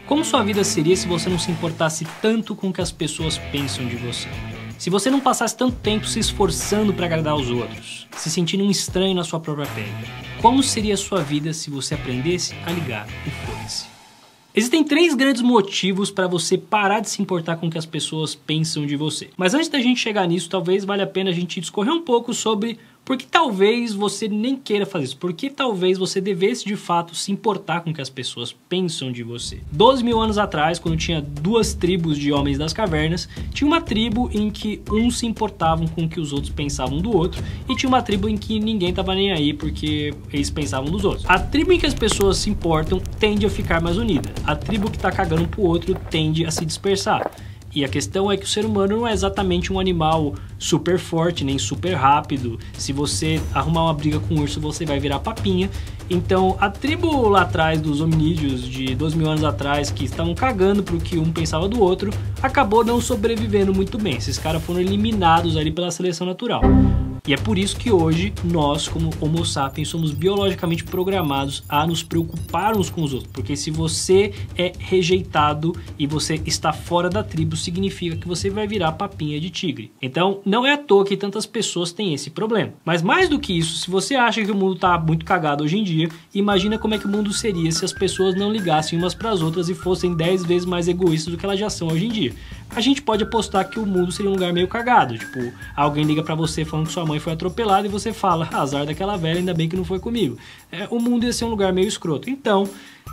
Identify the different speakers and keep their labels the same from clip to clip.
Speaker 1: Como sua vida seria se você não se importasse tanto com o que as pessoas pensam de você? Se você não passasse tanto tempo se esforçando para agradar os outros, se sentindo um estranho na sua própria pele? Como seria a sua vida se você aprendesse a ligar o foda-se? Existem 3 grandes motivos para você parar de se importar com o que as pessoas pensam de você. Mas antes da gente chegar nisso, talvez valha a pena a gente discorrer um pouco sobre por que talvez você nem queira fazer isso. Por que talvez você devesse de fato se importar com o que as pessoas pensam de você. 12 mil anos atrás, quando tinha 2 tribos de homens das cavernas, tinha uma tribo em que uns se importavam com o que os outros pensavam do outro e tinha uma tribo em que ninguém tava nem aí porque eles pensavam dos outros. A tribo em que as pessoas se importam tende a ficar mais unida. A tribo que tá cagando pro outro tende a se dispersar. E a questão é que o ser humano não é exatamente um animal super forte, nem super rápido. Se você arrumar uma briga com um urso, você vai virar papinha. Então, a tribo lá atrás dos hominídeos de 12 mil anos atrás, que estavam cagando pro que um pensava do outro, acabou não sobrevivendo muito bem. Esses caras foram eliminados ali pela seleção natural. E é por isso que hoje nós, como Homo sapiens, somos biologicamente programados a nos preocupar uns com os outros. Porque se você é rejeitado e você está fora da tribo, significa que você vai virar papinha de tigre. Então, não é à toa que tantas pessoas têm esse problema. Mas mais do que isso, se você acha que o mundo está muito cagado hoje em dia, imagina como é que o mundo seria se as pessoas não ligassem umas para as outras e fossem 10 vezes mais egoístas do que elas já são hoje em dia. A gente pode apostar que o mundo seria um lugar meio cagado. Tipo, alguém liga pra você falando que sua mãe foi atropelada e você fala, azar daquela velha, ainda bem que não foi comigo. O mundo ia ser um lugar meio escroto. Então,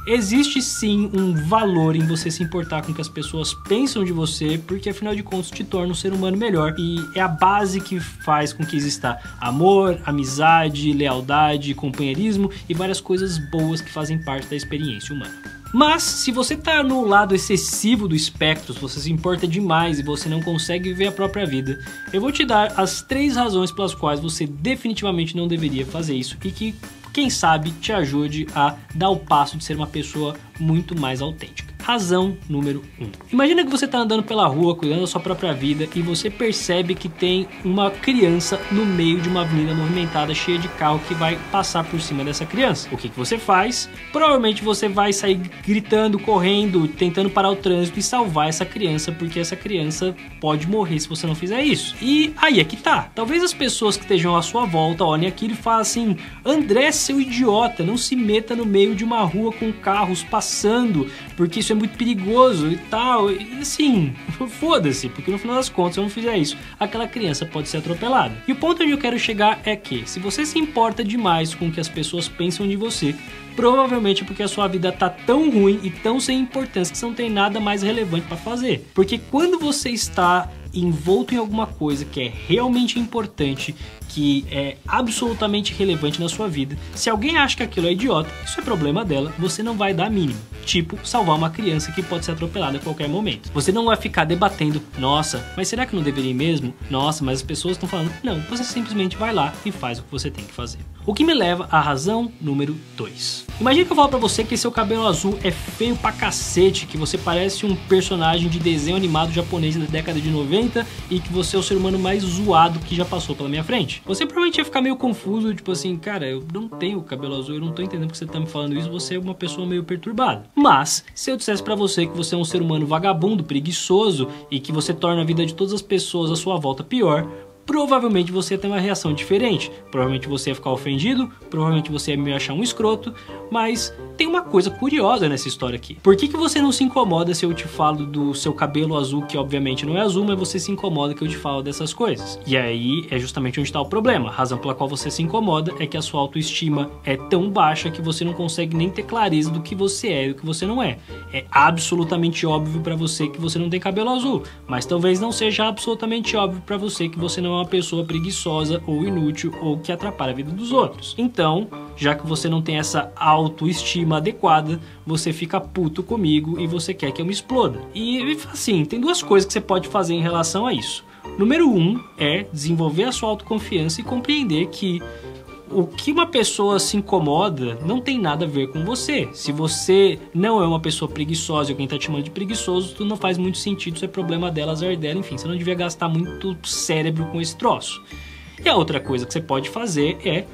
Speaker 1: existe sim um valor em você se importar com o que as pessoas pensam de você, porque afinal de contas te torna um ser humano melhor. E é a base que faz com que exista amor, amizade, lealdade, companheirismo e várias coisas boas que fazem parte da experiência humana. Mas, se você tá no lado excessivo do espectro, se você se importa demais e você não consegue viver a própria vida, eu vou te dar as 3 razões pelas quais você definitivamente não deveria fazer isso e que, quem sabe, te ajude a dar o passo de ser uma pessoa muito mais autêntica. Razão número 1. Imagina que você tá andando pela rua, cuidando da sua própria vida e você percebe que tem uma criança no meio de uma avenida movimentada cheia de carro que vai passar por cima dessa criança. O que você faz? Provavelmente você vai sair gritando, correndo, tentando parar o trânsito e salvar essa criança, porque essa criança pode morrer se você não fizer isso. E aí é que tá. Talvez as pessoas que estejam à sua volta olhem aquilo e falem assim, André, seu idiota, não se meta no meio de uma rua com carros passando, porque isso é muito perigoso e tal, e assim, foda-se, porque no final das contas, se eu não fizer isso, aquela criança pode ser atropelada. E o ponto onde eu quero chegar é que, se você se importa demais com o que as pessoas pensam de você, provavelmente porque a sua vida tá tão ruim e tão sem importância que você não tem nada mais relevante para fazer. Porque quando você está envolto em alguma coisa que é realmente importante, que é absolutamente relevante na sua vida, se alguém acha que aquilo é idiota, isso é problema dela, você não vai dar a mínima. Tipo, salvar uma criança que pode ser atropelada a qualquer momento. Você não vai ficar debatendo, nossa, mas será que não deveria mesmo? Nossa, mas as pessoas estão falando. Não, você simplesmente vai lá e faz o que você tem que fazer. O que me leva à razão número 2. Imagina que eu falo pra você que seu cabelo azul é feio pra cacete, que você parece um personagem de desenho animado japonês da década de 90 e que você é o ser humano mais zoado que já passou pela minha frente. Você provavelmente ia ficar meio confuso, tipo assim, cara, eu não tenho cabelo azul, eu não tô entendendo porque você tá me falando isso, você é uma pessoa meio perturbada. Mas, se eu dissesse pra você que você é um ser humano vagabundo, preguiçoso e que você torna a vida de todas as pessoas à sua volta pior, provavelmente você ia ter uma reação diferente. Provavelmente você ia ficar ofendido, provavelmente você ia me achar um escroto, mas tem uma coisa curiosa nessa história aqui. Por que você não se incomoda se eu te falo do seu cabelo azul, que obviamente não é azul, mas você se incomoda que eu te falo dessas coisas? E aí é justamente onde está o problema. A razão pela qual você se incomoda é que a sua autoestima é tão baixa que você não consegue nem ter clareza do que você é e do que você não é. É absolutamente óbvio pra você que você não tem cabelo azul, mas talvez não seja absolutamente óbvio pra você que você não é uma pessoa preguiçosa ou inútil ou que atrapalha a vida dos outros. Então, já que você não tem essa autoestima adequada, você fica puto comigo e você quer que eu me exploda. E assim, tem 2 coisas que você pode fazer em relação a isso. Número 1 é desenvolver a sua autoconfiança e compreender que o que uma pessoa se incomoda não tem nada a ver com você. Se você não é uma pessoa preguiçosa e alguém tá te chamando de preguiçoso, tudo não faz muito sentido, isso é problema dela, azar dela, enfim, você não devia gastar muito cérebro com esse troço. E a outra coisa que você pode fazer é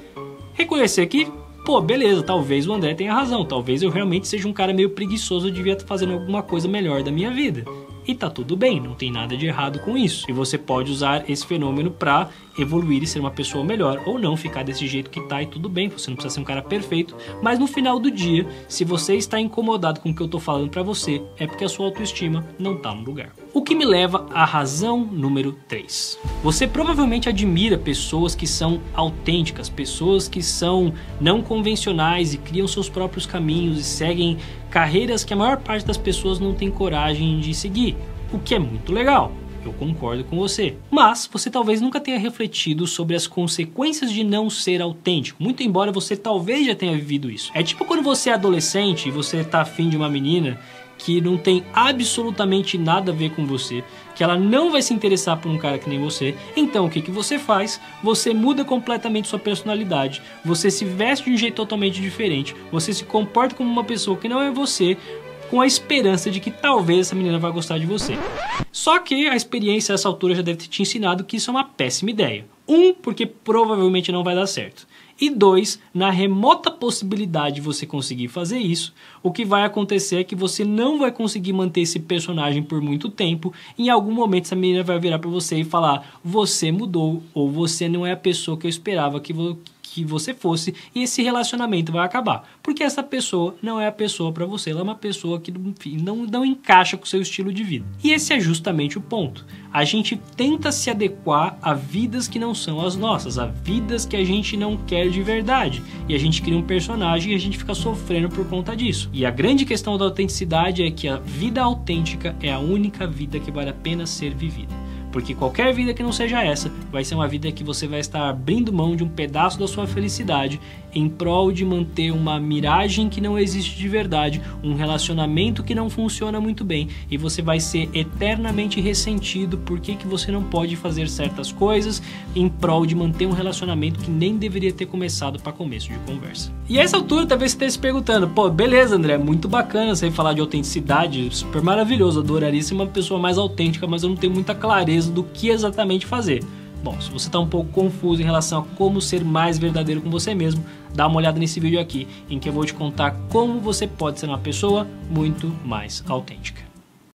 Speaker 1: reconhecer que pô, beleza, talvez o André tenha razão, talvez eu realmente seja um cara meio preguiçoso, eu devia estar fazendo alguma coisa melhor da minha vida. E tá tudo bem, não tem nada de errado com isso. E você pode usar esse fenômeno pra evoluir e ser uma pessoa melhor, ou não ficar desse jeito que tá e tudo bem, você não precisa ser um cara perfeito, mas no final do dia, se você está incomodado com o que eu tô falando pra você, é porque a sua autoestima não tá no lugar. O que me leva à razão número 3. Você provavelmente admira pessoas que são autênticas, pessoas que são não convencionais e criam seus próprios caminhos e seguem carreiras que a maior parte das pessoas não tem coragem de seguir, o que é muito legal. Eu concordo com você. Mas você talvez nunca tenha refletido sobre as consequências de não ser autêntico, muito embora você talvez já tenha vivido isso. É tipo quando você é adolescente e você tá afim de uma menina que não tem absolutamente nada a ver com você, que ela não vai se interessar por um cara que nem você, então o que você faz? Você muda completamente sua personalidade, você se veste de um jeito totalmente diferente, você se comporta como uma pessoa que não é você, com a esperança de que talvez essa menina vai gostar de você. Só que a experiência a essa altura já deve ter te ensinado que isso é uma péssima ideia. 1, porque provavelmente não vai dar certo. E 2, na remota possibilidade de você conseguir fazer isso, o que vai acontecer é que você não vai conseguir manter esse personagem por muito tempo. Em algum momento essa menina vai virar para você e falar: você mudou, ou você não é a pessoa que eu esperava que você fosse, e esse relacionamento vai acabar. Porque essa pessoa não é a pessoa para você, ela é uma pessoa que não encaixa com o seu estilo de vida. E esse é justamente o ponto. A gente tenta se adequar a vidas que não são as nossas, a vidas que a gente não quer de verdade. E a gente cria um personagem e a gente fica sofrendo por conta disso. E a grande questão da autenticidade é que a vida autêntica é a única vida que vale a pena ser vivida. Porque qualquer vida que não seja essa vai ser uma vida que você vai estar abrindo mão de um pedaço da sua felicidade em prol de manter uma miragem que não existe de verdade, um relacionamento que não funciona muito bem, e você vai ser eternamente ressentido porque que você não pode fazer certas coisas em prol de manter um relacionamento que nem deveria ter começado para começo de conversa. E a essa altura talvez você esteja se perguntando: pô, beleza, André, muito bacana você falar de autenticidade, super maravilhoso, adoraria ser uma pessoa mais autêntica, mas eu não tenho muita clareza do que exatamente fazer. Bom, se você está um pouco confuso em relação a como ser mais verdadeiro com você mesmo, dá uma olhada nesse vídeo aqui, em que eu vou te contar como você pode ser uma pessoa muito mais autêntica.